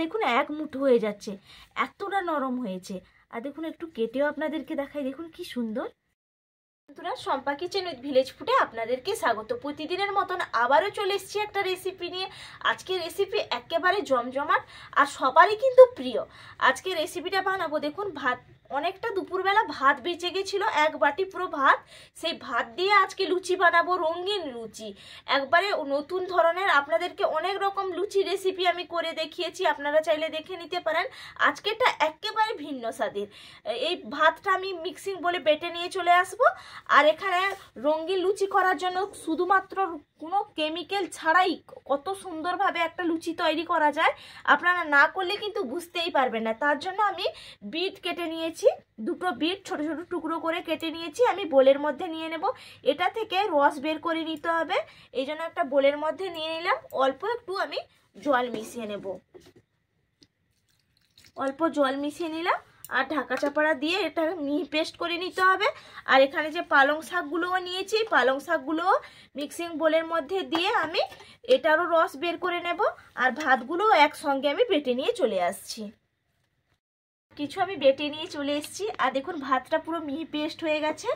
দেখুন এক মুঠো হয়ে যাচ্ছে, এতটা নরম হয়েছে। আর দেখুন একটু কেটেও আপনাদেরকে দেখাই, দেখুন কি সুন্দর। বন্ধুরা, শম্পা কিচেন উইথ ভিলেজ ফুডে আপনাদেরকে স্বাগত। প্রতিদিনের মতন আবারও চলে এসেছি একটা রেসিপি নিয়ে। আজকে রেসিপি একেবারে জমজমাট আর সবারই কিন্তু প্রিয়। আজকে রেসিপিটা বানাবো, দেখুন ভাত, অনেকটা দুপুরবেলা ভাত বেঁচে গেছিলো, এক বাটি পুরো ভাত, সেই ভাত দিয়ে আজকে লুচি বানাবো, রঙিন লুচি, একবারে নতুন ধরনের। আপনাদেরকে অনেক রকম লুচি রেসিপি আমি করে দেখিয়েছি, আপনারা চাইলে দেখে নিতে পারেন। আজকেরটা একেবারে ভিন্ন স্বাদের। এই ভাতটা আমি মিক্সিং বলে বেটে নিয়ে চলে আসবো। আর এখানে রঙিন লুচি করার জন্য শুধুমাত্র কোনো কেমিক্যাল ছাড়াই কত সুন্দরভাবে একটা লুচি তৈরি করা যায়, আপনারা না করলে কিন্তু বুঝতেই পারবেন না। তার জন্য আমি বিট কেটে নিয়েছি, দুটো বিট ছোট ছোট টুকরো করে কেটে নিয়েছি, আমি বোলের মধ্যে নিয়ে নেব। এটা থেকে রস বের করে নিতে হবে, এই জন্য একটা বোলের মধ্যে নিয়ে নিলাম। অল্প একটু আমি জল মিশিয়ে নেব, অল্প জল মিশিয়ে নিলাম। আর ঢাকা চাপাড়া দিয়ে এটা মিহি পেস্ট করে নিতে হবে। আর এখানে যে পালং শাকগুলোও নিয়েছি, পালং শাকগুলোও মিক্সিং বোলের মধ্যে দিয়ে আমি এটারও রস বের করে নেব। আর ভাতগুলোও একসঙ্গে আমি বেটে নিয়ে চলে আসছি। কিছু আমি বেটে নিয়ে চলে এসেছি। আর দেখুন ভাতটা পুরো মিহি পেস্ট হয়ে গেছে।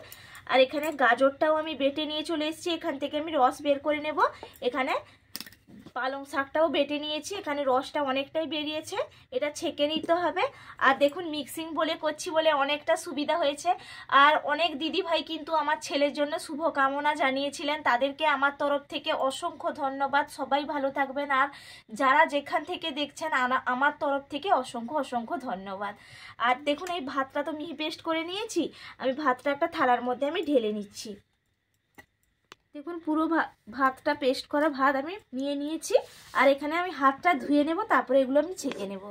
আর এখানে গাজরটাও আমি বেটে নিয়ে চলে এসেছি, এখান থেকে আমি রস বের করে নেব। এখানে পালং শাকটাও বেটে নিয়েছি, এখানে রসটা অনেকটাই বেরিয়েছে, এটা ছেঁকে নিতে হবে। আর দেখুন মিক্সিং বলে করছি বলে অনেকটা সুবিধা হয়েছে। আর অনেক দিদি ভাই কিন্তু আমার ছেলের জন্য শুভকামনা জানিয়েছিলেন, তাদেরকে আমার তরফ থেকে অসংখ্য ধন্যবাদ। সবাই ভালো থাকবেন। আর যারা যেখান থেকে দেখছেন আমার তরফ থেকে অসংখ্য অসংখ্য ধন্যবাদ। আর দেখুন এই ভাতটা তো মিহি পেস্ট করে নিয়েছি, আমি ভাতটা একটা থালার মধ্যে আমি ঢেলে নিচ্ছি। দেখুন পুরো ভাতটা পেস্ট করা ভাত আমি নিয়ে নিয়েছি। আর এখানে আমি হাতটা ধুয়ে নেব, তারপরে এগুলো আমি ছেঁকে নেব।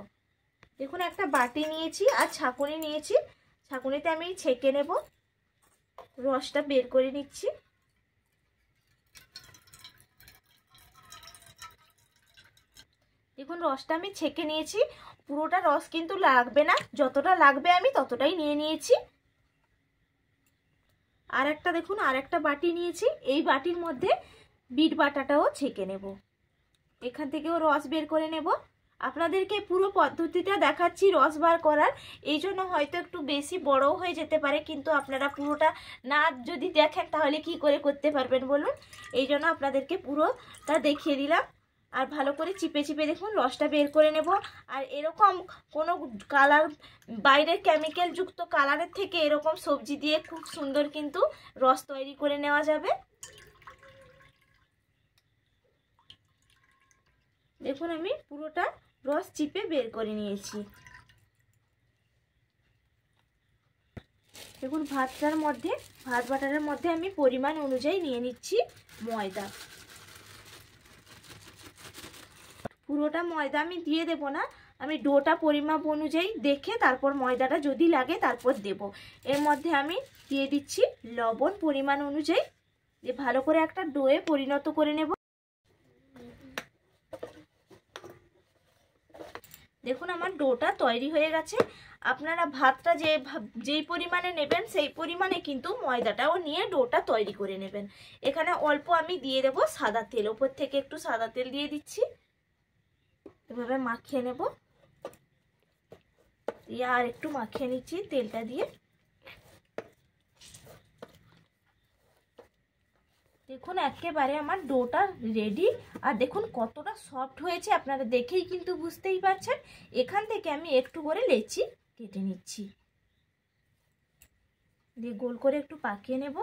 দেখুন একটা বাটি নিয়েছি আর ছাঁকুনি নিয়েছি, ছাঁকুনিতে আমি ছেঁকে নেব, রসটা বের করে নিচ্ছি। দেখুন রসটা আমি ছেঁকে নিয়েছি, পুরোটা রস কিন্তু লাগবে না, যতটা লাগবে আমি ততটাই নিয়ে নিয়েছি। আর একটা দেখুন আর একটা বাটি নিয়েছি, এই বাটির মধ্যে বিট বাটাটাও ছেঁকে নেব, এখান থেকেও রস বের করে নেব। আপনাদেরকে পুরো পদ্ধতিটা দেখাচ্ছি রস বার করার, এই জন্য হয়তো একটু বেশি বড় হয়ে যেতে পারে, কিন্তু আপনারা পুরোটা না যদি দেখেন তাহলে কি করে করতে পারবেন বলুন, এই জন্য আপনাদেরকে পুরোটা দেখিয়ে দিলাম। আর ভালো করে চিপে চিপে দেখুন রসটা বের করে নেব। আর এরকম কোনো কালার, বাইরের কেমিক্যাল যুক্ত কালারের থেকে এরকম সবজি দিয়ে খুব সুন্দর কিন্তু রস তৈরি করে নেওয়া যাবে। দেখুন আমি পুরোটা রস চিপে বের করে নিয়েছি। দেখুন ভাত বাটারের মধ্যে আমি পরিমাণ অনুযায়ী নিয়ে নিচ্ছি ময়দা। পুরোটা ময়দা আমি দিয়ে দেব না, আমি ডোটা পরিমাপ অনুযায়ী দেখে তারপর ময়দাটা যদি লাগে তারপর দেব। এর মধ্যে আমি দিয়ে দিচ্ছি লবণ পরিমাণ অনুযায়ী, দিয়ে ভালো করে একটা ডোয়ে পরিণত করে নেব। দেখুন আমার ডোটা তৈরি হয়ে গেছে। আপনারা ভাতটা যেই পরিমাণে নেবেন সেই পরিমাণে কিন্তু ময়দাটাও নিয়ে ডোটা তৈরি করে নেবেন। এখানে অল্প আমি দিয়ে দেব সাদা তেল, ওপর থেকে একটু সাদা তেল দিয়ে দিচ্ছি, এভাবে মাখিয়ে নেব। আর একটু মাখিয়ে নিচ্ছি তেলটা দিয়ে। দেখুন একেবারে আমার ডোটা রেডি। আর দেখুন কতটা সফট হয়েছে, আপনারা দেখেই কিন্তু বুঝতেই পারছেন। এখান থেকে আমি একটু করে লেচি কেটে নিচ্ছি, দিয়ে গোল করে একটু পাকিয়ে নেব।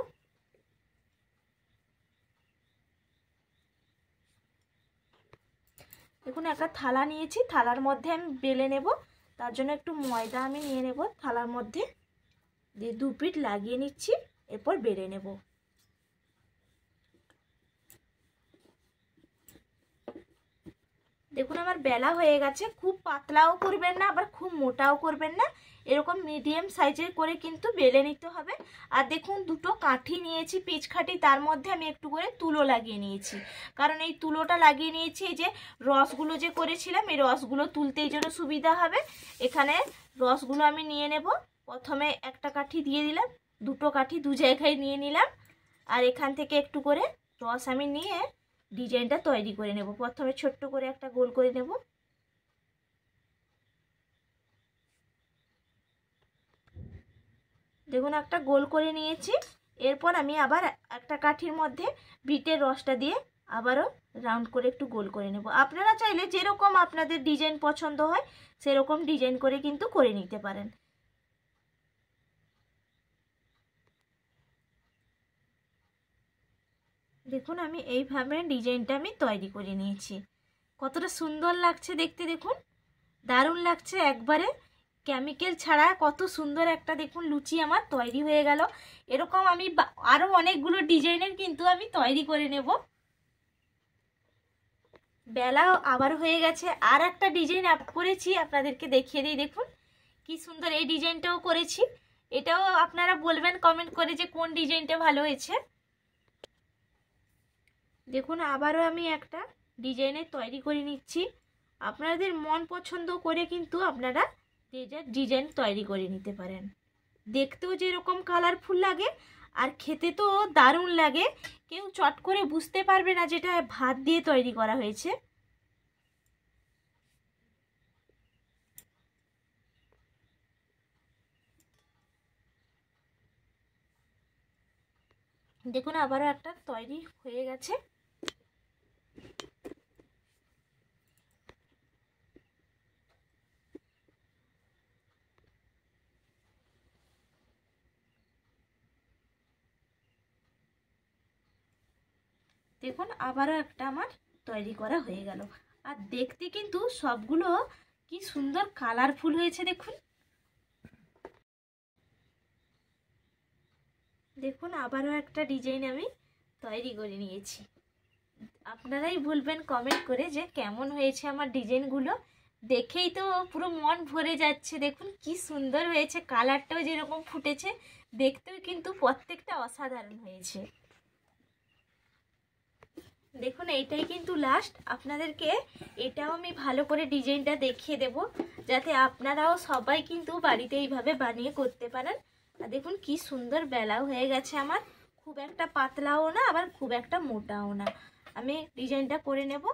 দেখুন একটা থালা নিয়েছি, থালার মধ্যে আমি বেলে নেব। তার জন্য একটু ময়দা আমি নিয়ে নেব থালার মধ্যে, দিয়ে দু পিঠ লাগিয়ে নিচ্ছি, এরপর বেলে নেব। দেখুন আমার বেলা হয়ে গেছে, খুব পাতলাও করবেন না আবার খুব মোটাও করবেন না, এরকম মিডিয়াম সাইজের করে কিন্তু বেলে নিতে হবে। আর দেখুন দুটো কাঠি নিয়েছি পিচকাঠি, তার মধ্যে আমি একটু করে তুলো লাগিয়ে নিয়েছি, কারণ এই তুলোটা লাগিয়ে নিয়েছি এই যে রসগুলো যে করেছিলাম এই রসগুলো তুলতে এই জন্য সুবিধা হবে। এখানে রসগুলো আমি নিয়ে নেব, প্রথমে একটা কাঠি দিয়ে দিলাম, দুটো কাঠি দু জায়গায় নিয়ে নিলাম। আর এখান থেকে একটু করে রস আমি নিয়ে ডিজাইনটা তৈরি করে নেব। প্রথমে ছোট্ট করে একটা গোল করে নেব, দেখুন একটা গোল করে নিয়েছি। এরপর আমি আবার একটা কাঠির মধ্যে বিটের রসটা দিয়ে আবারও রাউন্ড করে একটু গোল করে নেব। আপনারা চাইলে যেরকম আপনাদের ডিজাইন পছন্দ হয় সেরকম ডিজাইন করে কিন্তু করে নিতে পারেন। দেখুন আমি এইভাবে ডিজাইনটা আমি তৈরি করে নিয়েছি। কতটা সুন্দর লাগছে দেখতে, দেখুন দারুণ লাগছে একবারে কেমিক্যাল ছাড়া। কত সুন্দর একটা দেখুন লুচি আমার তৈরি হয়ে গেল। এরকম আমি আরও অনেকগুলো ডিজাইনের কিন্তু আমি তৈরি করে নেব। বেলাও আবার হয়ে গেছে, আর একটা ডিজাইন আপ করেছি আপনাদেরকে দেখিয়ে দিই। দেখুন কি সুন্দর এই ডিজাইনটাও করেছি। এটাও আপনারা বলবেন কমেন্ট করে যে কোন ডিজাইনটা ভালো হয়েছে। দেখুন আবারও আমি একটা ডিজাইনের তৈরি করে নিচ্ছি। আপনাদের মন পছন্দ করে কিন্তু আপনারা যে যার ডিজাইন তৈরি করে নিতে পারেন। দেখতেও যেরকম কালারফুল লাগে আর খেতে তো দারুণ লাগে, কেউ চট করে বুঝতে পারবে না যেটা ভাত দিয়ে তৈরি করা হয়েছে। দেখুন আবারও একটা তৈরি হয়ে গেছে। দেখুন আবারও একটা আমার তৈরি করা হয়ে গেল। আর দেখতে কিন্তু সবগুলো কি সুন্দর কালারফুল হয়েছে দেখুন। দেখুন আবারও একটা ডিজাইন আমি তৈরি করে নিয়েছি। আপনারাই বলবেন কমেন্ট করে যে কেমন হয়েছে আমার ডিজাইনগুলো। দেখেই তো পুরো মন ভরে যাচ্ছে। দেখুন কি সুন্দর হয়েছে, কালারটাও যেরকম ফুটেছে, দেখতেও কিন্তু প্রত্যেকটা অসাধারণ হয়েছে। দেখুন এইটাই কিন্তু লাস্ট। আপনাদেরকে এটাও আমি ভালো করে ডিজাইনটা দেখিয়ে দেব, যাতে আপনারাও সবাই কিন্তু বাড়িতে এইভাবে বানিয়ে করতে পারেন। আর দেখুন কি সুন্দর বেলাও হয়ে গেছে আমার, খুব একটা পাতলাও না আবার খুব একটা মোটাও না। আমি ডিজাইনটা করে নেব।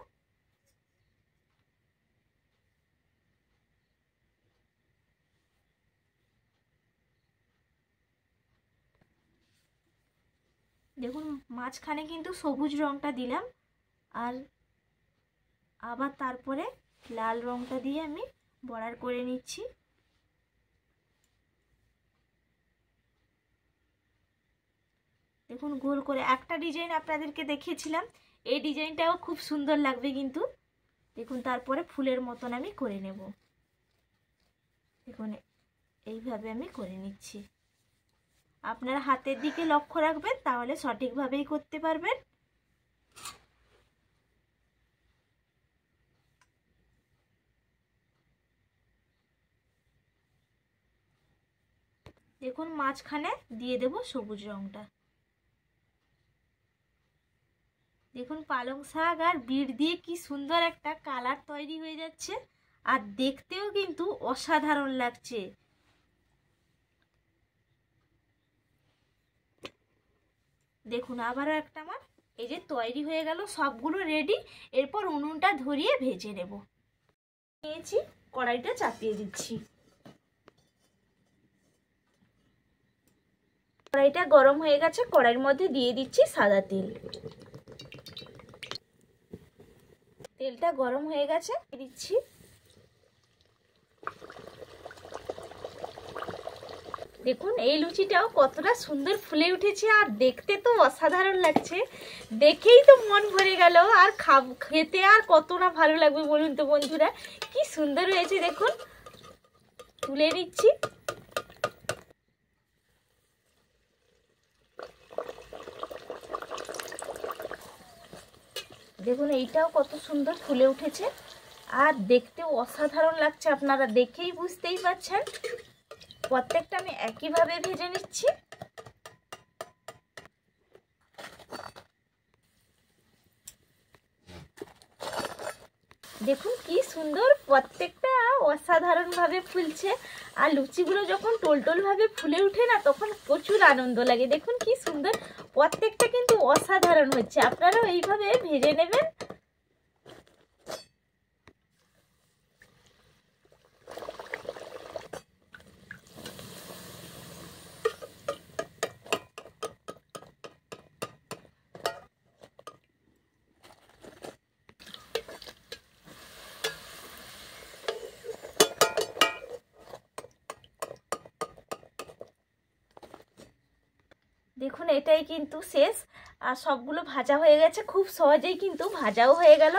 দেখুন মাঝখানে কিন্তু সবুজ রংটা দিলাম, আর আবার তারপরে লাল রংটা দিয়ে আমি বর্ডার করে নিচ্ছি। দেখুন গোল করে একটা ডিজাইন আপনাদেরকে দেখিয়েছিলাম, এই ডিজাইনটাও খুব সুন্দর লাগবে কিন্তু। দেখুন তারপরে ফুলের মতন আমি করে নেব। দেখুন এইভাবে আমি করে নিচ্ছি। আপনারা হাতের দিকে লক্ষ্য রাখবেন, তাহলে সঠিকভাবেই করতে পারবেন। দেখুন মাঝখানে দিয়ে দেব সবুজ রংটা। দেখুন পালং শাক আর বিট দিয়ে কি সুন্দর একটা কালার তৈরি হয়ে যাচ্ছে, আর দেখতেও কিন্তু অসাধারণ লাগছে। দেখুন আবারও একটা আমার এই যে তৈরি হয়ে গেল, সবগুলো রেডি। এরপর উনুনটা ধরিয়ে ভেজে নেব। নিয়েছি, কড়াইটা চাপিয়ে দিচ্ছি। কড়াইটা গরম হয়ে গেছে, কড়াইয়ের মধ্যে দিয়ে দিচ্ছি সাদা তেল। তেলটা গরম হয়ে গেছে, দিচ্ছি দেখুন এই লুচিটাও কতটা সুন্দর ফুলে উঠেছে, আর দেখতে তো অসাধারণ লাগছে। দেখেই তো মন ভরে গেল, আর খেতে আর কতটা ভালো লাগবে বলুন তো বন্ধুরা। কি সুন্দর হয়েছে দেখুন। তুলে নিচ্ছি। দেখুন এইটাও কত সুন্দর ফুলে উঠেছে, আর দেখতেও অসাধারণ লাগছে। আপনারা দেখেই বুঝতেই পারছেন। প্রত্যেকটা আমি একইভাবে ভেজে নিচ্ছি। দেখুন কি সুন্দর, প্রত্যেকটা অসাধারণ ভাবে ফুলছে। আর লুচিগুলো যখন টোলটোল ভাবে ফুলে উঠে না, তখন প্রচুর আনন্দ লাগে। দেখুন কি সুন্দর, প্রত্যেকটা কিন্তু অসাধারণ হচ্ছে। আপনারাও এইভাবে ভেজে নেবেন। দেখুন এটাই কিন্তু শেষ। আর সবগুলো ভাজা হয়ে গেছে, খুব সহজেই কিন্তু ভাজাও হয়ে গেল।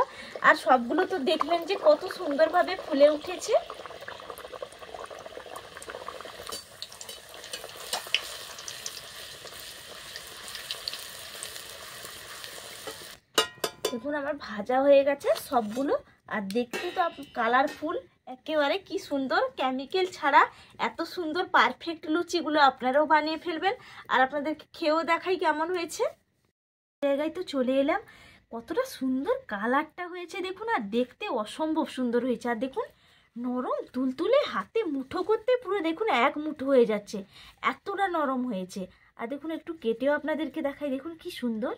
আর সবগুলো তো দেখলেন যে কত সুন্দরভাবে ফুলে উঠেছে। দেখুন আমার ভাজা হয়ে গেছে সবগুলো। আর দেখতে তো কালারফুল একেবারে, কি সুন্দর, কেমিক্যাল ছাড়া এত সুন্দর পারফেক্ট লুচিগুলো আপনারাও বানিয়ে ফেলবেন। আর আপনাদেরকে খেয়েও দেখাই কেমন হয়েছে। জায়গায় তো চলে এলাম, কতটা সুন্দর কালারটা হয়েছে দেখুন। আর দেখতে অসম্ভব সুন্দর হয়েছে। আর দেখুন নরম তুলতুলে, হাতে মুঠো করতে পুরো দেখুন এক মুঠো হয়ে যাচ্ছে, এতটা নরম হয়েছে। আর দেখুন একটু কেটেও আপনাদেরকে দেখাই, দেখুন কি সুন্দর।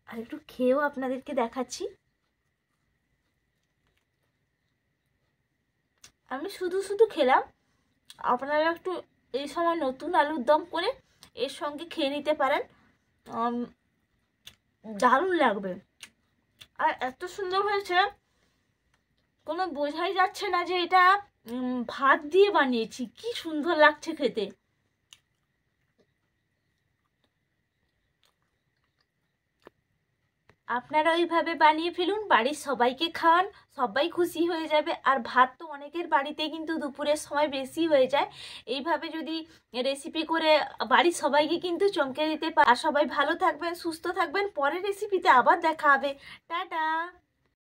আর একটু খেয়েও আপনাদেরকে দেখাচ্ছি। আমি শুধু শুধু খেলাম, আপনারা একটু এই সময় নতুন আলুর দম করে এর সঙ্গে খেয়ে নিতে পারেন, দারুণ লাগবে। আর এত সুন্দর হয়েছে, কোনো বোঝাই যাচ্ছে না যে এটা ভাত দিয়ে বানিয়েছি। কি সুন্দর লাগছে খেতে। আপনারা ওইভাবে বানিয়ে ফেলুন, বাড়ির সবাইকে খাওয়ান, সবাই খুশি হয়ে যাবে। আর ভাত তো অনেকের বাড়িতে কিন্তু দুপুরের সময় বেশি হয়ে যায়। এইভাবে যদি রেসিপি করে বাড়ির সবাইকে কিন্তু চমকে দিতে পারে। আর সবাই ভালো থাকবেন, সুস্থ থাকবেন। পরের রেসিপিতে আবার দেখা হবে। টাটা।